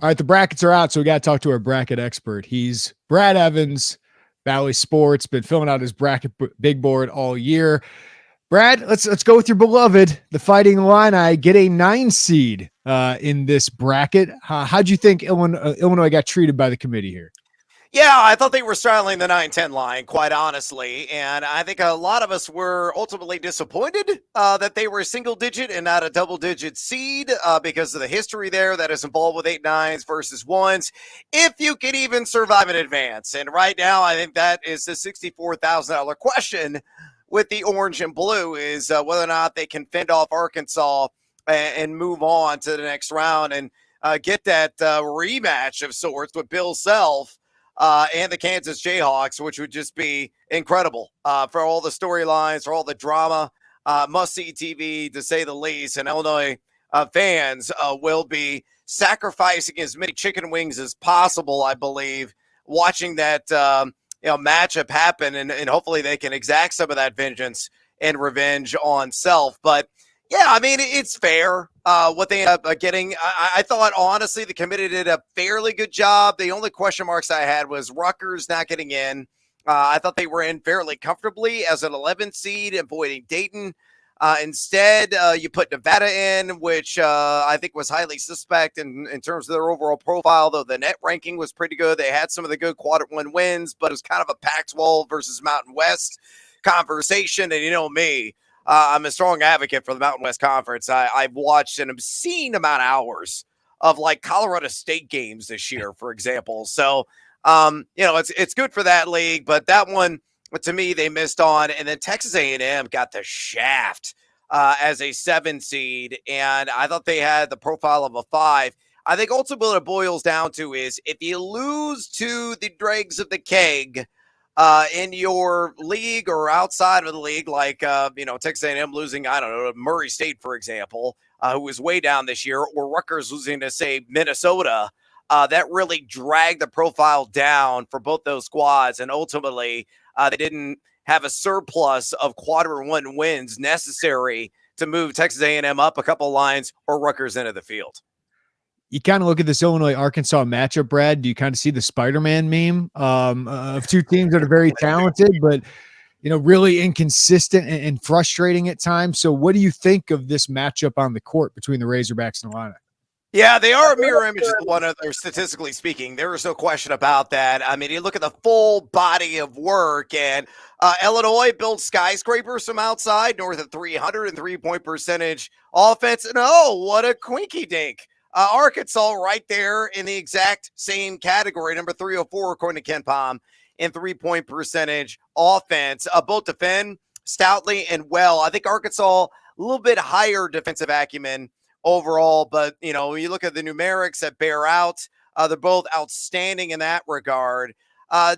All right, the brackets are out, so we got to talk to our bracket expert. He's Brad Evans, Bally Sports, been filling out his bracket big board all year. Brad, let's go with your beloved, the Fighting Illini, get a 9 seed in this bracket. How'd you think Illinois got treated by the committee here? Yeah, I thought they were straddling the 9-10 line, quite honestly. And I think a lot of us were ultimately disappointed that they were a single digit and not a double digit seed because of the history there that is involved with 8-9s versus 1s. If you can even survive in advance. And right now, I think that is the $64,000 question with the orange and blue is whether or not they can fend off Arkansas and move on to the next round and get that rematch of sorts with Bill Self. And the Kansas Jayhawks, which would just be incredible for all the storylines, for all the drama, must-see TV, to say the least. And Illinois fans will be sacrificing as many chicken wings as possible, I believe, watching that matchup happen, and hopefully they can exact some of that vengeance and revenge on Self. But yeah, I mean, it's fair what they end up getting. I thought, honestly, the committee did a fairly good job. The only question marks I had was Rutgers not getting in. I thought they were in fairly comfortably as an 11th seed, avoiding Dayton. Instead, you put Nevada in, which I think was highly suspect in terms of their overall profile, though the net ranking was pretty good. They had some of the good quadrant-one wins, but it was kind of a Pac-12 versus Mountain West conversation. And you know me. I'm a strong advocate for the Mountain West Conference. I've watched an obscene amount of hours of like Colorado State games this year, for example. So, it's good for that league, but that one, to me, they missed on. And then Texas A&M got the shaft as a 7 seed, and I thought they had the profile of a 5. I think ultimately what it boils down to is if you lose to the dregs of the keg in your league or outside of the league, like, Texas A&M losing, I don't know, Murray State, for example, who was way down this year, or Rutgers losing to, say, Minnesota, that really dragged the profile down for both those squads. And ultimately, they didn't have a surplus of quadrant-one wins necessary to move Texas A&M up a couple lines or Rutgers into the field. You kind of look at this Illinois-Arkansas matchup, Brad. Do you kind of see the Spider-Man meme of two teams that are very talented, but, really inconsistent and frustrating at times? So what do you think of this matchup on the court between the Razorbacks and Illini? Yeah, they are a mirror image of one another, statistically speaking. There is no question about that. I mean, you look at the full body of work, and Illinois builds skyscrapers from outside, north of 300 and three-point percentage offense. And what a quinky dink. Arkansas right there in the exact same category, number 304, according to Ken Pom, in three-point percentage offense. Both defend stoutly and well. I think Arkansas, a little bit higher defensive acumen overall, but, when you look at the numerics that bear out, they're both outstanding in that regard.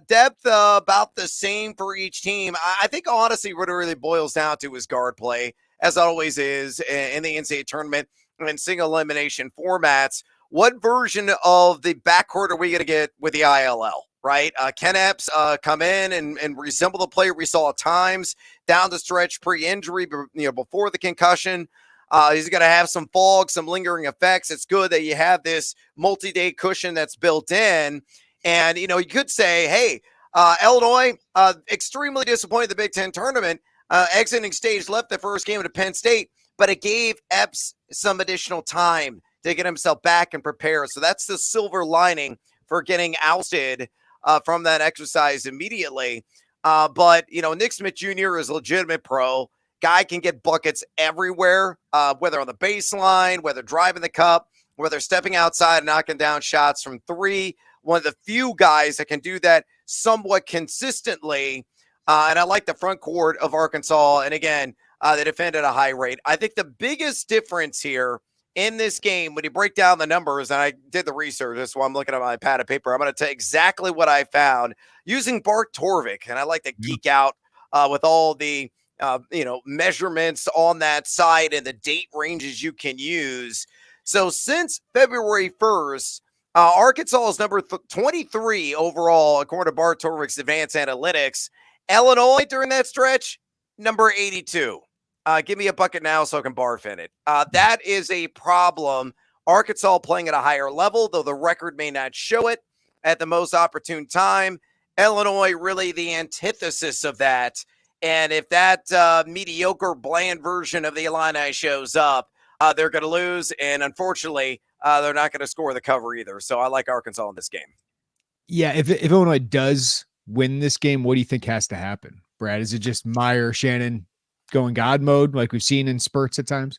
Depth about the same for each team. I think, honestly, what it really boils down to is guard play, as it always is in the NCAA tournament and single elimination formats. What version of the backcourt are we going to get with the ILL, right? Ken Epps come in and resemble the player we saw at times down the stretch pre-injury, before the concussion. He's going to have some fog, some lingering effects. It's good that you have this multi-day cushion that's built in. And, you could say, hey, Illinois, extremely disappointed in the Big Ten tournament, exiting stage left the first game at Penn State, but it gave Epps some additional time to get himself back and prepare. So that's the silver lining for getting ousted from that exercise immediately. But, Nick Smith Jr. is a legitimate pro. Guy can get buckets everywhere, whether on the baseline, whether driving the cup, whether stepping outside and knocking down shots from three. One of the few guys that can do that somewhat consistently. And I like the front court of Arkansas. And again, they defend at a high rate. I think the biggest difference here in this game, when you break down the numbers, and I did the research, that's why I'm looking at my pad of paper, I'm going to tell you exactly what I found using Bart Torvik. And I like to geek out with all the measurements on that side and the date ranges you can use. So since February 1st, Arkansas is number 23 overall, according to Bart Torvik's advanced analytics. Illinois during that stretch, number 82. Give me a bucket now so I can barf in it. That is a problem Arkansas playing at a higher level, though the record may not show it at the most opportune time. Illinois really the antithesis of that. And if that mediocre, bland version of the Illini shows up, they're going to lose. And unfortunately, they're not going to score the cover either. So I like Arkansas in this game. Yeah, if Illinois does win this game, what do you think has to happen, Brad? Is it just Meyer, Shannon going God mode like we've seen in spurts at times?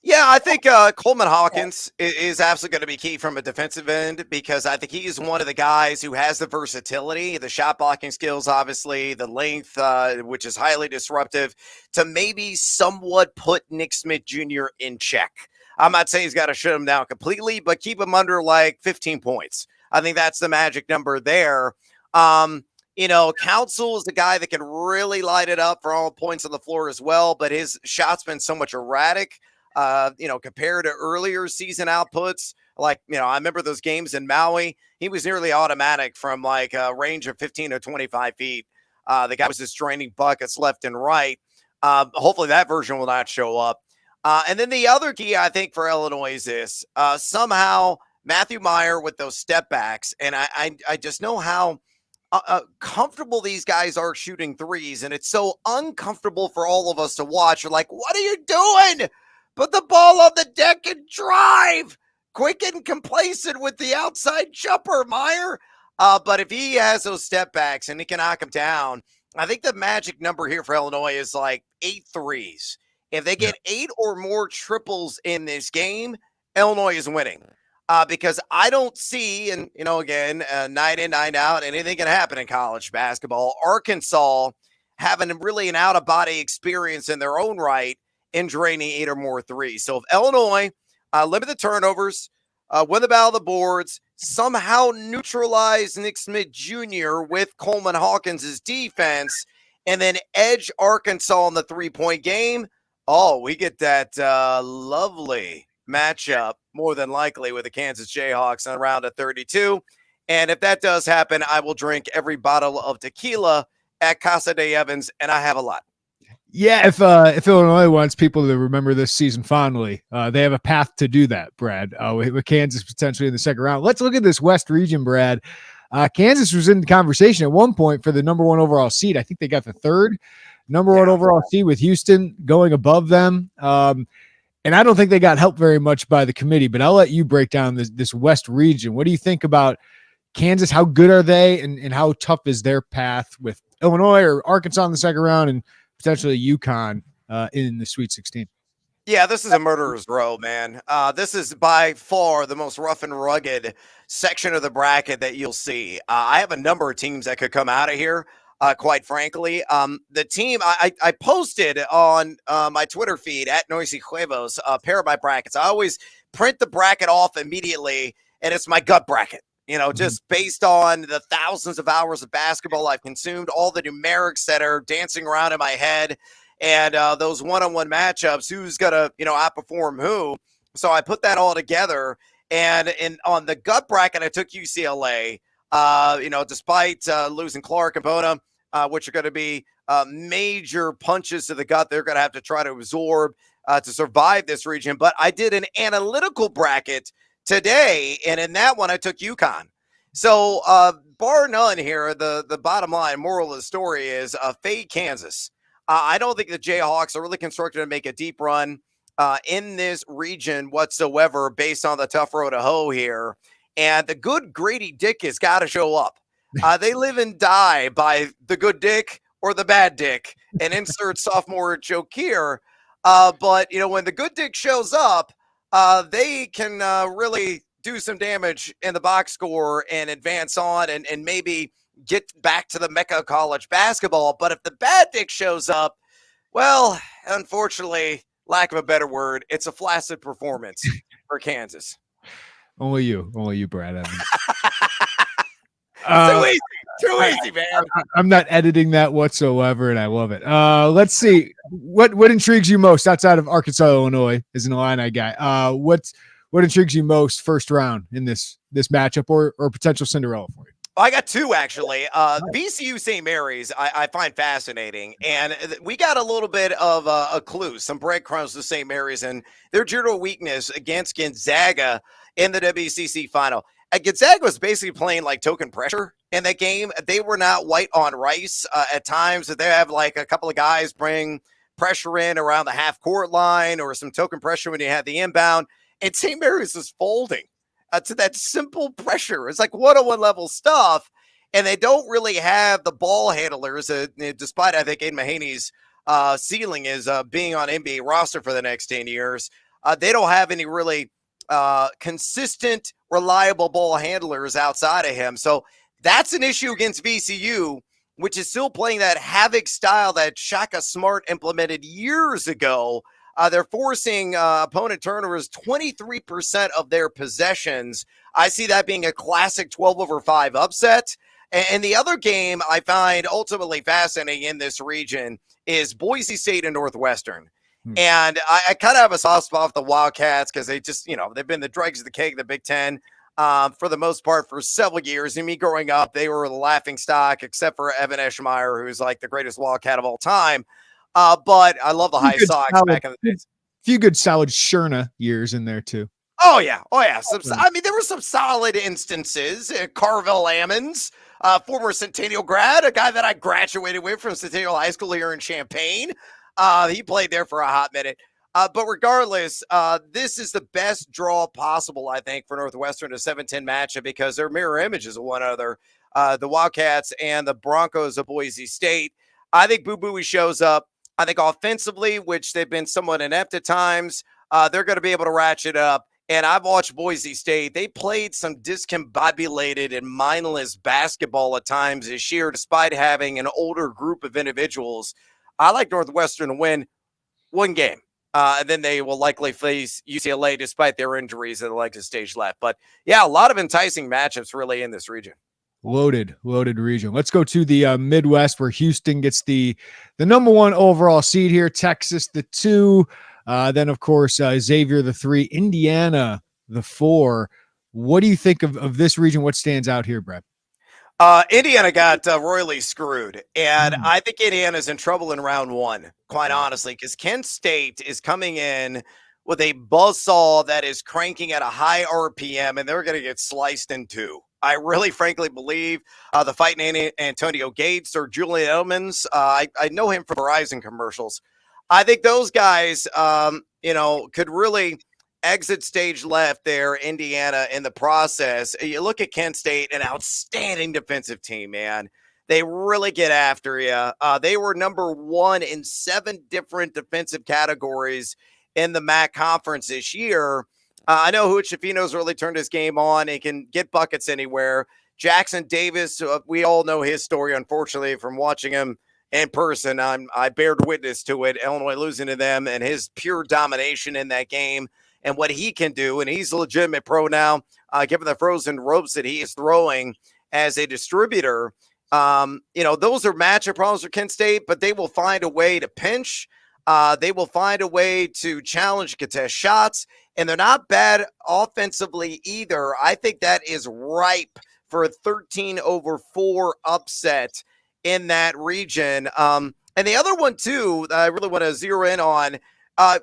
Yeah, I think Coleman Hawkins is absolutely going to be key from a defensive end because I think he's one of the guys who has the versatility, the shot blocking skills, obviously, the length, which is highly disruptive, to maybe somewhat put Nick Smith Jr. in check. I'm not saying he's got to shut him down completely, but keep him under like 15 points. I think that's the magic number there. Council is the guy that can really light it up for all points on the floor as well, but his shot's been so much erratic. Compared to earlier season outputs, I remember those games in Maui, he was nearly automatic from like a range of 15 to 25 feet. The guy was just draining buckets left and right. Hopefully that version will not show up. And then the other key, I think, for Illinois is this. Somehow Matthew Meyer with those step backs, and I just know how comfortable these guys are shooting threes, and it's so uncomfortable for all of us to watch. You're like, what are you doing? Put the ball on the deck and drive. Quick and complacent with the outside jumper, Meyer. But if he has those step backs and he can knock them down, I think the magic number here for Illinois is like 8 threes. If they get 8 or more triples in this game, Illinois is winning. Because I don't see, and, again, night in, night out, anything can happen in college basketball. Arkansas having really an out-of-body experience in their own right, in draining 8 or more threes. So if Illinois limit the turnovers, win the battle of the boards, somehow neutralize Nick Smith Jr. with Coleman Hawkins' defense, and then edge Arkansas in the 3-point game, we get that lovely matchup, more than likely, with the Kansas Jayhawks in a round of 32. And if that does happen, I will drink every bottle of tequila at Casa de Evans, and I have a lot. Yeah, if Illinois wants people to remember this season fondly, they have a path to do that, Brad, with Kansas potentially in the second round. Let's look at this West region, Brad. Kansas was in the conversation at one point for the number 1 overall seed. I think they got the 3rd number 1 overall seed with Houston going above them. And I don't think they got helped very much by the committee, but I'll let you break down this West region. What do you think about Kansas? How good are they, and how tough is their path with Illinois or Arkansas in the second round and potentially UConn in the Sweet 16? Yeah, this is a murderer's row, man. This is by far the most rough and rugged section of the bracket that you'll see. I have a number of teams that could come out of here, quite frankly. The team, I posted on my Twitter feed, at Noisy Huevos, a pair of my brackets. I always print the bracket off immediately, and it's my gut bracket. Just based on the thousands of hours of basketball I've consumed, all the numerics that are dancing around in my head, and those one-on-one matchups, who's going to, outperform who. So I put that all together, and on the gut bracket, I took UCLA, despite losing Clark and Bona, which are going to be major punches to the gut they're going to have to try to absorb to survive this region. But I did an analytical bracket today, and in that one, I took UConn. So, bar none here, the bottom line moral of the story is fade Kansas. I don't think the Jayhawks are really constructed to make a deep run in this region whatsoever based on the tough road to hoe here. And the good Grady Dick has got to show up. They live and die by the good Dick or the bad Dick, and insert sophomore joke here. But, when the good Dick shows up, they can really do some damage in the box score and advance on and maybe get back to the Mecca of college basketball. But if the bad Dick shows up, well, unfortunately, lack of a better word, it's a flaccid performance for Kansas. Only you, Brad Evans. Too easy, man. I'm not editing that whatsoever, and I love it. Let's see. What intrigues you most outside of Arkansas, Illinois, as an Illini guy? What intrigues you most first round in this matchup or potential Cinderella for you? I got two, actually. VCU St. Mary's, I find fascinating. And we got a little bit of a clue, some breadcrumbs to St. Mary's and their general weakness against Gonzaga in the WCC final. Gonzaga was basically playing like token pressure in that game. They were not white on rice at times. They have like a couple of guys bring pressure in around the half court line or some token pressure when you had the inbound. And St. Mary's was folding to that simple pressure. It's like 101 level stuff. And they don't really have the ball handlers, despite I think Aiden Mahaney's ceiling is being on NBA roster for the next 10 years. They don't have any really consistent, reliable ball handlers outside of him. So that's an issue against VCU, which is still playing that havoc style that Shaka Smart implemented years ago. They're forcing opponent turnovers 23% of their possessions. I see that being a classic 12-over-5 upset. And the other game I find ultimately fascinating in this region is Boise State and Northwestern. And I kind of have a soft spot for the Wildcats because they just, they've been the dregs of the cake of the Big Ten for the most part for several years. And me growing up, they were the laughing stock, except for Evan Eschmeyer, who's like the greatest Wildcat of all time. But I love the high Sox back in the days. A few good solid Sherna years in there too. Oh yeah. There were some solid instances. Carvel Ammons, former Centennial grad, a guy that I graduated with from Centennial High School here in Champaign. He played there for a hot minute. But regardless, this is the best draw possible, I think, for Northwestern, a 7-10 matchup because they're mirror images of one another. The Wildcats and the Broncos of Boise State. I think Boo Buie shows up. I think offensively, which they've been somewhat inept at times, they're going to be able to ratchet up. And I've watched Boise State. They played some discombobulated and mindless basketball at times this year, despite having an older group of individuals. I like Northwestern to win one game. And then they will likely face UCLA despite their injuries at the legs stage left. But yeah, a lot of enticing matchups really in this region. Loaded region. Let's go to the Midwest where Houston gets the number 1 overall seed here. Texas, the 2. Then, of course, Xavier, the 3. Indiana, the 4. What do you think of this region? What stands out here, Brett? Indiana got royally screwed, and I think Indiana's in trouble in round 1, quite honestly, because Kent State is coming in with a buzzsaw that is cranking at a high RPM, and they're going to get sliced in two. I really, frankly, believe the fighting Antonio Gates or Julian Edelman's. I know him from Verizon commercials. I think those guys, could really exit stage left there, Indiana, in the process. You look at Kent State, an outstanding defensive team, man. They really get after you. They were number 1 in 7 different defensive categories in the MAC conference this year. I know Huichefino's really turned his game on. He can get buckets anywhere. Jackson Davis, we all know his story, unfortunately, from watching him in person. I bared witness to it, Illinois losing to them, and his pure domination in that game and what he can do. And he's a legitimate pro now, given the frozen ropes that he is throwing as a distributor. Those are matchup problems for Kent State, but they will find a way to pinch. They will find a way to challenge, contest shots, and they're not bad offensively either. I think that is ripe for a 13-over-4 upset in that region. And the other one, too, that I really want to zero in on,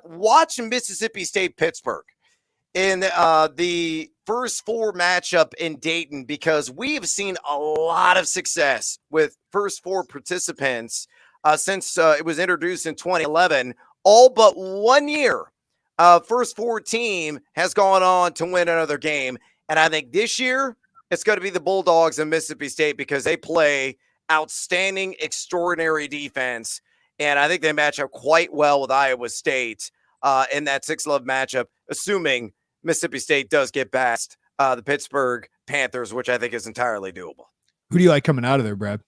watch Mississippi State-Pittsburgh in the first 4 matchup in Dayton, because we have seen a lot of success with first 4 participants since it was introduced in 2011. All but 1 year, first 4 team has gone on to win another game. And I think this year it's going to be the Bulldogs and Mississippi State because they play outstanding, extraordinary defense. And I think they match up quite well with Iowa State in that 6-love matchup, assuming Mississippi State does get past the Pittsburgh Panthers, which I think is entirely doable. Who do you like coming out of there, Brad?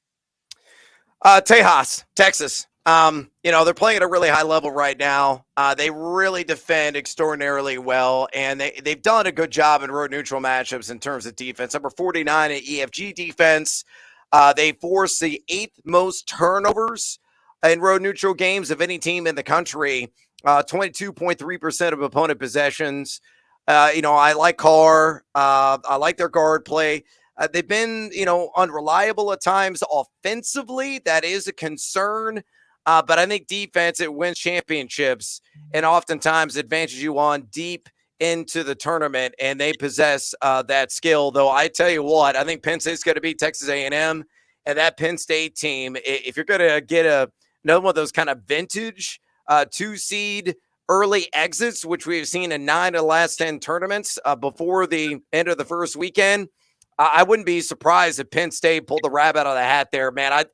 Tejas, Texas. They're playing at a really high level right now. They really defend extraordinarily well, and they've done a good job in road neutral matchups in terms of defense. Number 49 in EFG defense. They force the 8th most turnovers in road neutral games of any team in the country. 22.3% of opponent possessions. I like Carr. I like their guard play. They've been, unreliable at times offensively. That is a concern. But I think defense, it wins championships and oftentimes advances you on deep into the tournament, and they possess that skill. Though I tell you what, I think Penn State's going to beat Texas A&M, and that Penn State team, if you're going to get another one of those kind of vintage 2-seed early exits, which we've seen in 9 of the last 10 tournaments before the end of the first weekend, I wouldn't be surprised if Penn State pulled the rabbit out of the hat there, man.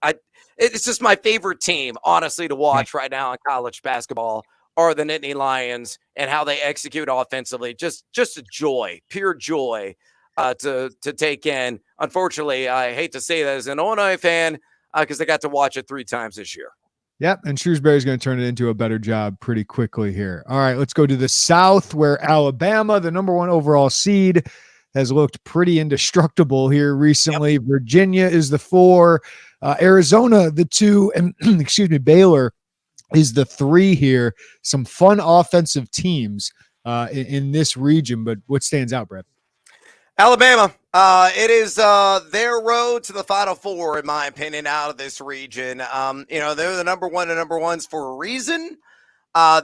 It's just my favorite team, honestly, to watch right now in college basketball are the Nittany Lions and how they execute offensively. Just a joy, pure joy to take in. Unfortunately, I hate to say that as an Illinois fan because I got to watch it 3 times this year. Yep, and Shrewsbury's going to turn it into a better job pretty quickly here. All right, let's go to the South, where Alabama, the number 1 overall seed, has looked pretty indestructible here recently. Yep. Virginia is the 4, Arizona the 2, and Baylor is the 3 here. Some fun offensive teams in this region, but what stands out, Brett? Alabama. It is their road to the Final Four, in my opinion, out of this region. They're the number 1 and number 1s for a reason.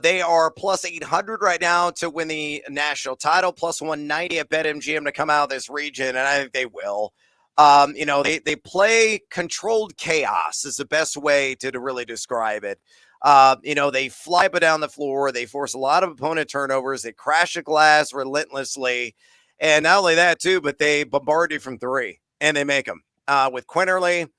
They are plus 800 right now to win the national title, plus 190 at BetMGM to come out of this region, and I think they will. They play controlled chaos is the best way to really describe it. They fly up and down the floor. They force a lot of opponent turnovers. They crash the glass relentlessly. And not only that, too, but they bombard you from 3, and they make them. With Quinterly,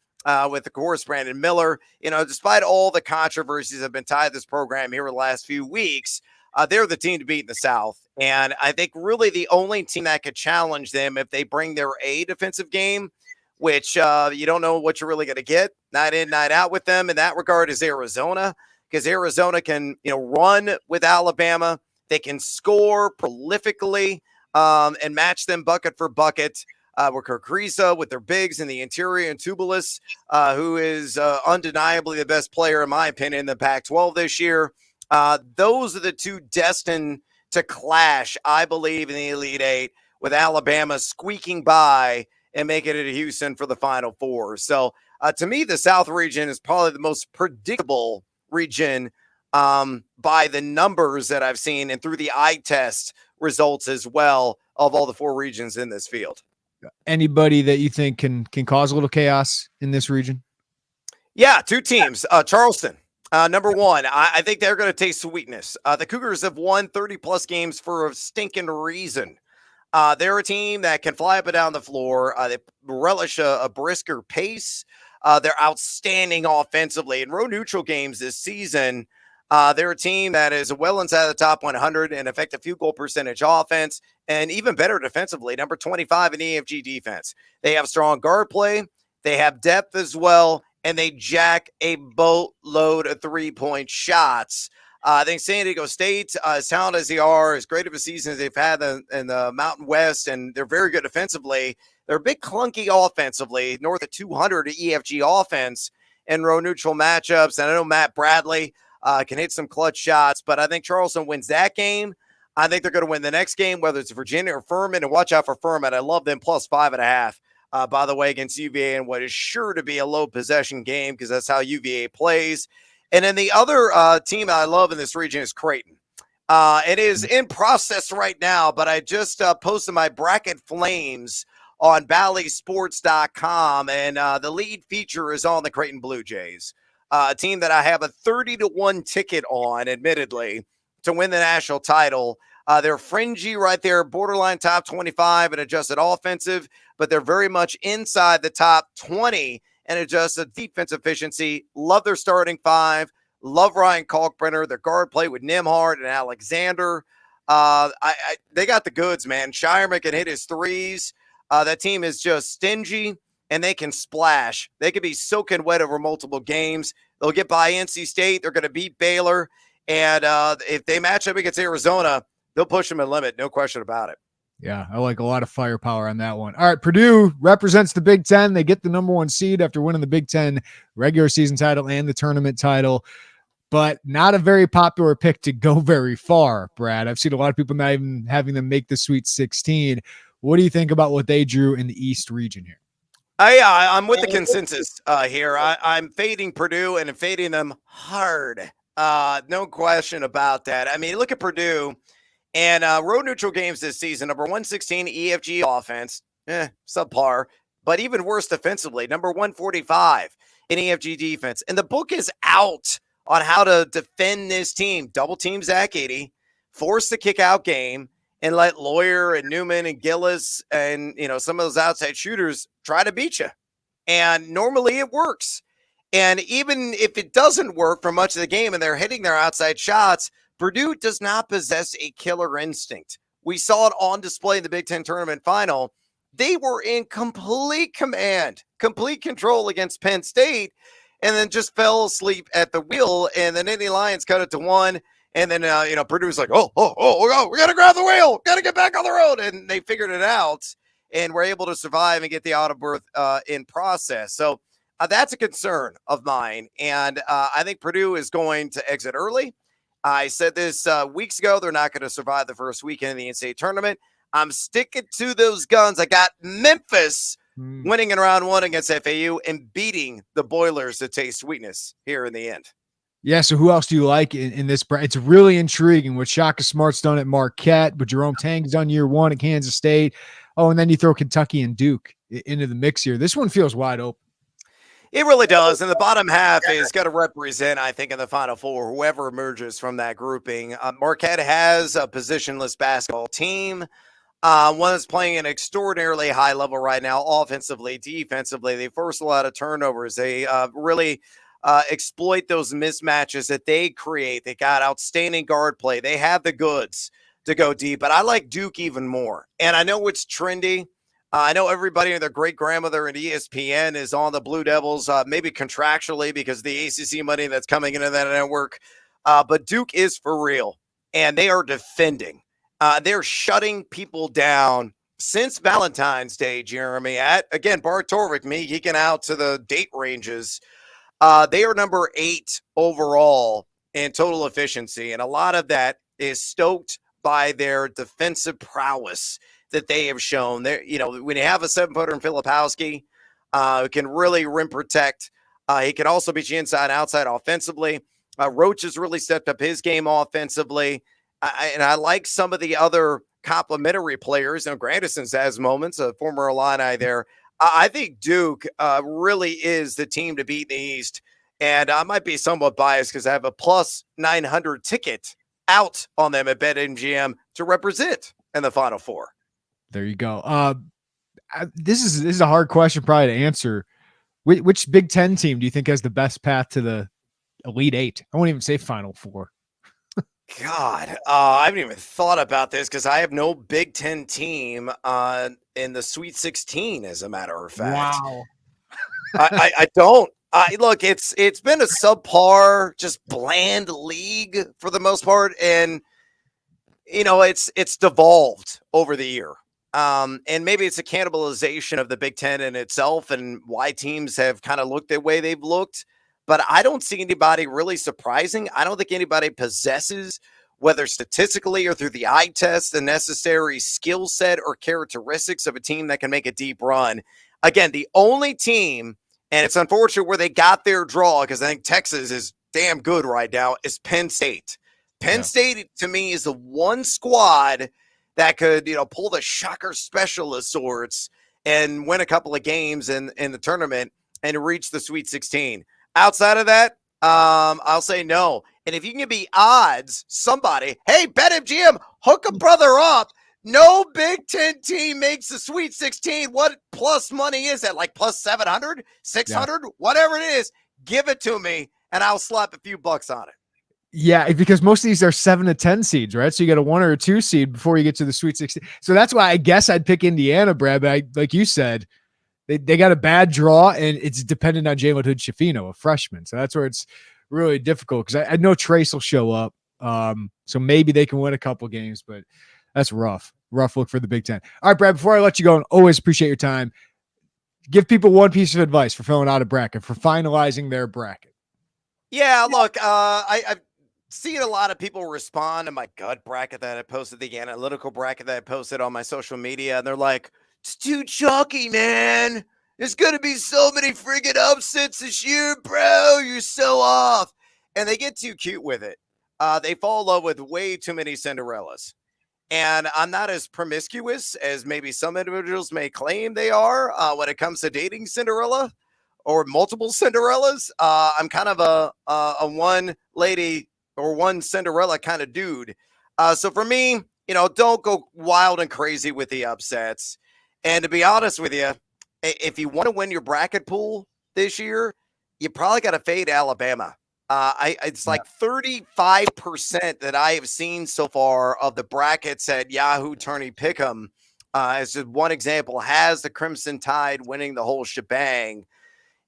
with, of course, Brandon Miller. Despite all the controversies that have been tied to this program here in the last few weeks, they're the team to beat in the South. And I think really the only team that could challenge them if they bring their A defensive game, which you don't know what you're really going to get night in, night out with them in that regard, is Arizona, because Arizona can, run with Alabama. They can score prolifically and match them bucket for bucket. With Kirk with their bigs in the interior, and Tubelis, who is undeniably the best player, in my opinion, in the Pac-12 this year. Those are the 2 destined to clash, I believe, in the Elite 8, with Alabama squeaking by and making it to Houston for the Final Four. So, to me, the South region is probably the most predictable region by the numbers that I've seen and through the eye test results as well of all the 4 regions in this field. Anybody that you think can cause a little chaos in this region? Yeah, 2 teams. Charleston, number 1. I think they're going to taste sweetness. The Cougars have won 30-plus games for a stinking reason. They're a team that can fly up and down the floor. They relish a brisker pace. They're outstanding offensively. In road neutral games this season, they're a team that is well inside the top 100 in effective field goal percentage offense, and even better defensively, number 25 in EFG defense. They have strong guard play. They have depth as well, and they jack a boatload of 3-point shots. I think San Diego State, as talented as they are, as great of a season as they've had in the Mountain West, and they're very good defensively. They're a bit clunky offensively, north of 200 EFG offense in road neutral matchups. And I know Matt Bradley can hit some clutch shots, but I think Charleston wins that game. I think they're going to win the next game, whether it's Virginia or Furman, and watch out for Furman. I love them plus 5.5, by the way, against UVA, and what is sure to be a low possession game because that's how UVA plays. And then the other team that I love in this region is Creighton. It is in process right now, but I just posted my bracket flames on ballysports.com, and the lead feature is on the Creighton Blue Jays, a team that I have a 30-1 ticket on, admittedly, to win the national title. They're fringy right there, borderline top 25 and adjusted offensive, but they're very much inside the top 20 and adjusted defense efficiency. Love their starting 5. Love Ryan Kalkbrenner, their guard play with Nimhart and Alexander. They got the goods, man. Shireman can hit his threes. That team is just stingy, and they can splash. They could be soaking wet over multiple games. They'll get by NC State. They're going to beat Baylor. And if they match up against Arizona, they'll push them and limit. No question about it. Yeah, I like a lot of firepower on that one. All right, Purdue represents the Big Ten. They get the number 1 seed after winning the Big Ten regular season title and the tournament title, but not a very popular pick to go very far, Brad. I've seen a lot of people not even having them make the Sweet 16. What do you think about what they drew in the East region here? I'm with the consensus here. I'm fading Purdue and I'm fading them hard. No question about that. I mean, look at Purdue and road neutral games this season. Number 116 EFG offense, subpar, but even worse defensively. Number 145 in EFG defense. And the book is out on how to defend this team. Double team Zach Edey, force the kick out game, and let Lawyer and Newman and Gillis and, some of those outside shooters try to beat you. And normally it works. And even if it doesn't work for much of the game and they're hitting their outside shots, Purdue does not possess a killer instinct. We saw it on display in the Big Ten tournament final. They were in complete command, complete control against Penn State, and then just fell asleep at the wheel. And then Indiana Lions cut it to 1. And then, Purdue's like, we got to grab the wheel, got to get back on the road. And they figured it out and were able to survive and get the out of berth in process. So that's a concern of mine. And I think Purdue is going to exit early. I said this weeks ago, they're not going to survive the first weekend of the NCAA tournament. I'm sticking to those guns. I got Memphis winning in round 1 against FAU and beating the Boilers to taste sweetness here in the end. Yeah, so who else do you like in this? It's really intriguing what Shaka Smart's done at Marquette, but Jerome Tang's done year 1 at Kansas State. Oh, and then you throw Kentucky and Duke into the mix here. This one feels wide open. It really does, and the bottom half is going to represent, I think, in the Final Four, whoever emerges from that grouping. Marquette has a positionless basketball team, one that's playing an extraordinarily high level right now, offensively, defensively. They force a lot of turnovers. They really exploit those mismatches that they create. They got outstanding guard play. They have the goods to go deep, but I like Duke even more. And I know it's trendy. I know everybody and their great grandmother at ESPN is on the Blue Devils, maybe contractually because of the ACC money that's coming into that network. But Duke is for real, and they are defending. They're shutting people down since Valentine's Day, Jeremy. Again, Bart Torvik, me geeking out to the date ranges. They are number 8 overall in total efficiency, and a lot of that is stoked by their defensive prowess that they have shown. There, when you have a 7-footer in Filipowski, who can really rim protect, he can also beat you inside and outside offensively. Roach has really stepped up his game offensively, and I like some of the other complementary players. Grandison's has moments, a former Illini there. I think Duke really is the team to beat in the East, and I might be somewhat biased because I have a plus 900 ticket out on them at BetMGM to represent in the Final Four. There you go. This is a hard question probably to answer. Which Big Ten team do you think has the best path to the Elite 8? I won't even say Final Four. God, I haven't even thought about this because I have no Big Ten team in the Sweet 16, as a matter of fact. Wow. I don't. Look, it's been a subpar, just bland league for the most part, and it's devolved over the year. And maybe it's a cannibalization of the Big Ten in itself and why teams have kind of looked the way they've looked. But I don't see anybody really surprising. I don't think anybody possesses, whether statistically or through the eye test, the necessary skill set or characteristics of a team that can make a deep run. Again, the only team, and it's unfortunate where they got their draw because I think Texas is damn good right now, is Penn State. Penn State, to me, is the one squad that could, pull the shocker special of sorts and win a couple of games in the tournament and reach the Sweet 16. Outside of that, I'll say no. And if you can give me odds, somebody, hey, BetMGM, hook a brother up. No Big Ten team makes the Sweet 16. What plus money is that? Like plus 700, 600, whatever it is. Give it to me, and I'll slap a few bucks on it. Yeah, because most of these are 7 to 10 seeds, right? So you get a 1 or a 2 seed before you get to the Sweet 16. So that's why I guess I'd pick Indiana, Brad. But like you said, they got a bad draw, and it's dependent on Jalen Hood-Schifino, a freshman. So that's where it's really difficult because I know Trace will show up. So maybe they can win a couple games, but that's rough. Rough look for the Big Ten. All right, Brad, before I let you go, and always appreciate your time, give people one piece of advice for filling out a bracket, for finalizing their bracket. Yeah, look, I seeing a lot of people respond to my gut bracket that I posted, the analytical bracket that I posted on my social media, and they're like, "It's too chalky, man. There's going to be so many friggin' upsets this year, bro. You're so off." And they get too cute with it. They fall in love with way too many Cinderellas. And I'm not as promiscuous as maybe some individuals may claim they are when it comes to dating Cinderella or multiple Cinderellas. I'm kind of a one lady or one Cinderella kind of dude. So for me, don't go wild and crazy with the upsets. And to be honest with you, if you want to win your bracket pool this year, you probably got to fade Alabama. It's like 35% that I have seen so far of the brackets at Yahoo Tourney Pick'em. As just one example, has the Crimson Tide winning the whole shebang.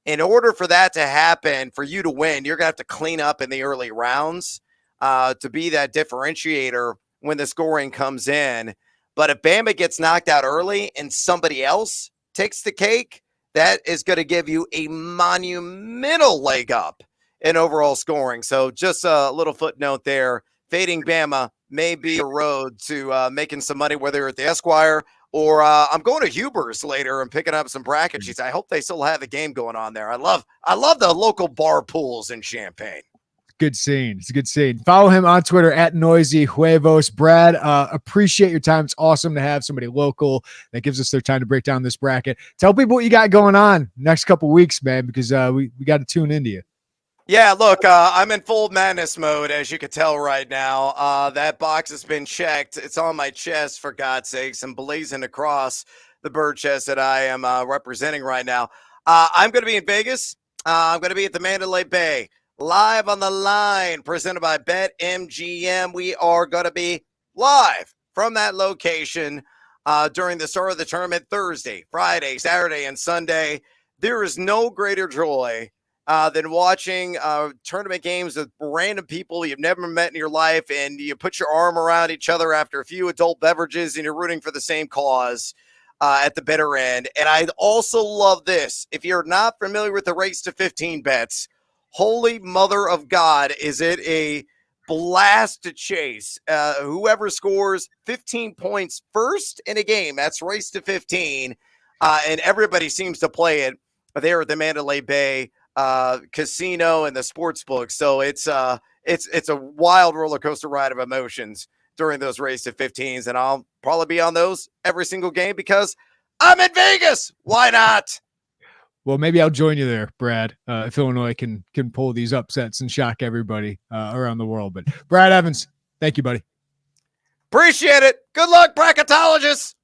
In order for that to happen, for you to win, you're going to have to clean up in the early rounds to be that differentiator when the scoring comes in. But if Bama gets knocked out early and somebody else takes the cake, that is going to give you a monumental leg up in overall scoring. So just a little footnote there. Fading Bama may be a road to making some money, whether you're at the Esquire or I'm going to Huber's later and picking up some bracket sheets. I hope they still have the game going on there. I love the local bar pools in Champaign. Good scene. It's a good scene. Follow him on Twitter at Noisy Huevos. Brad, appreciate your time. It's awesome to have somebody local that gives us their time to break down this bracket. Tell people what you got going on next couple weeks, man, because we got to tune into you. Yeah, look, I'm in full madness mode, as you can tell right now. That box has been checked. It's on my chest, for God's sakes, and blazing across the bird chest that I am representing right now. I'm going to be in Vegas. I'm going to be at the Mandalay Bay, live on the line, presented by BetMGM. We are going to be live from that location during the start of the tournament, Thursday, Friday, Saturday, and Sunday. There is no greater joy than watching tournament games with random people you've never met in your life, and you put your arm around each other after a few adult beverages, and you're rooting for the same cause at the bitter end. And I also love this. If you're not familiar with the Race to 15 bets, holy mother of God, is it a blast to chase. Whoever scores 15 points first in a game, that's Race to 15, and everybody seems to play it there at the Mandalay Bay casino and the sports book. So it's a wild roller coaster ride of emotions during those Race to 15s, and I'll probably be on those every single game because I'm in Vegas. Why not? Well, maybe I'll join you there, Brad, if Illinois can pull these upsets and shock everybody around the world. But Brad Evans, thank you, buddy. Appreciate it. Good luck, bracketologists.